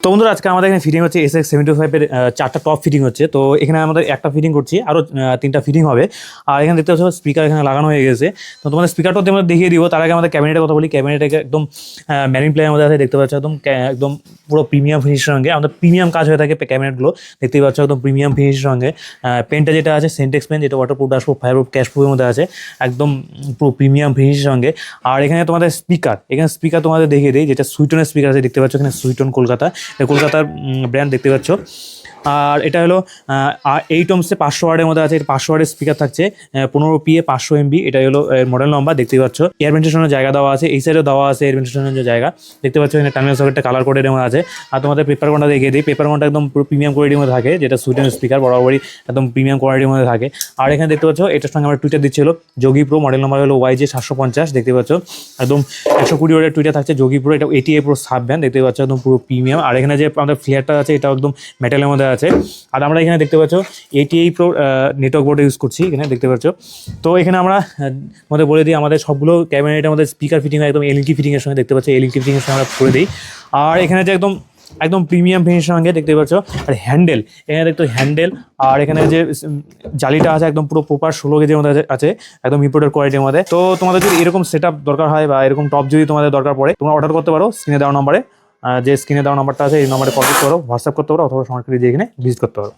তো বন্ধুরা আজকে আমাদের এখানে ফিটিং হচ্ছে SX75 এর 4টা টপ ফিটিং হচ্ছে। তো এখানে আমাদের একটা ফিটিং করছি, আরো 3টা ফিটিং হবে। আর এখানে দেখতে পাচ্ছ স্পিকার এখানে লাগানো হয়ে গেছে। তো তোমাদের স্পিকারটা তোমাদের দেখিয়ে দিব। তার আগে আমাদের ক্যাবিনেটের কথা বলি। ক্যাবিনেট একদম ম্যারিন প্লেয়ার মধ্যে আছে, দেখতে পাচ্ছ একদম পুরো প্রিমিয়াম ফিনিশের সঙ্গে। আমাদের প্রিমিয়াম কাজ হয়ে থাকে ক্যাবিনেটগুলো, দেখতেই পাচ্ছ একদম প্রিমিয়াম ফিনিশের সঙ্গে। পেনটা যেটা আছে সেন্টেক্স পেন, যেটা ওয়াটারপ্রুফ, ডাস্টপ্রুফ, ফায়ারপ্রুফ, ক্যাশপ্রুফের মধ্যে আছে, একদম পুরো প্রিমিয়াম ফিনিশের সঙ্গে। আর এখানে তোমাদের এখানে স্পিকার তোমাদের দেখিয়ে দিই, যেটা সুইটনের স্পিকার আছে, দেখতে পাচ্ছ এখানে সুইটন কলকাতার ব্র্যান্ড, দেখতে পাচ্ছ। আর এটা হলো 8 ohms 500 ওয়াটের মধ্যে আছে। 500 ওয়াটের স্পিকার থাকছে, 15 PA 500 MB, এটা হলো মডেল নাম্বার, দেখতেই পাচ্ছ। এয়ার ভেন্টিলেশনের জায়গা দেওয়া আছে, এই সাইডেও দেওয়া আছে এয়ার ভেন্টিলেশনের যে জায়গা, দেখতে পাচ্ছ। এখানে টার্মিনাল সকেটটা কালার কোডের মধ্যে আছে। আর তোমাদের পেপার কোনটা দেখিয়ে দিই। পেপার কোনটা একদম পুরো প্রিমিয়াম কোয়ালিটির মধ্যে থাকে, যেটা সুইটেনের স্পিকার বরাবরই একদম প্রিমিয়াম কোয়ালিটির মধ্যে থাকে। আর এখানে দেখতে পাচ্ছ এটার সঙ্গে আমরা টুইটার দিচ্ছিল যোগী প্রো, মডেল নাম্বার হলো YJ 750, দেখতে পাচ্ছ। একদম 120 ওয়াটের টুইটার থাকছে যোগী প্রো, এটা ATA প্রো সাব ব্যান্ড, দেখতে পাচ্ছ একদম পুরো প্রিমিয়াম। আর এখানে যে আমাদের ফ্লেয়ারটা আছে এটা একদম মেটালের মধ্যে আছে। আর আমরা এখানে দেখতে পাচ্ছ ATA pro network board use করছি, এখানে দেখতে পাচ্ছ। তো এখানে আমরা আমাদের বলে দিই, আমাদের সবগুলো ক্যাবিনেটের আমাদের স্পিকার ফিটিং একদম এলইডি ফিটিংয়ের সঙ্গে, দেখতে পাচ্ছ এলইডি ফিটিংয়ের সঙ্গে আমরা করে দিই। আর এখানে যে একদম প্রিমিয়াম ফিনিশের সঙ্গে, দেখতে পাচ্ছ। আর হ্যান্ডেল, এখানে দেখতে হ্যান্ডেল। আর এখানে যে জালিটা আছে একদম পুরো প্রপার 16 কেজির মধ্যে আছে, একদম ইম্পোর্টেড কোয়ালিটির মধ্যে। তো তোমাদের যদি এরকম সেট আপ দরকার হয় বা এরকম টপ যদি তোমাদের দরকার পড়ে, তোমরা অর্ডার করতে পারো স্ক্রিনে দেওয়া নম্বরে। যে স্ক্রিনে দেওয়া নাম্বারটা আছে এই নম্বরে কল করতে পারো, হোয়াটসঅ্যাপ করতে পারো, অথবা সরাসরি দিয়ে এখানে ভিজিট করতে পারো।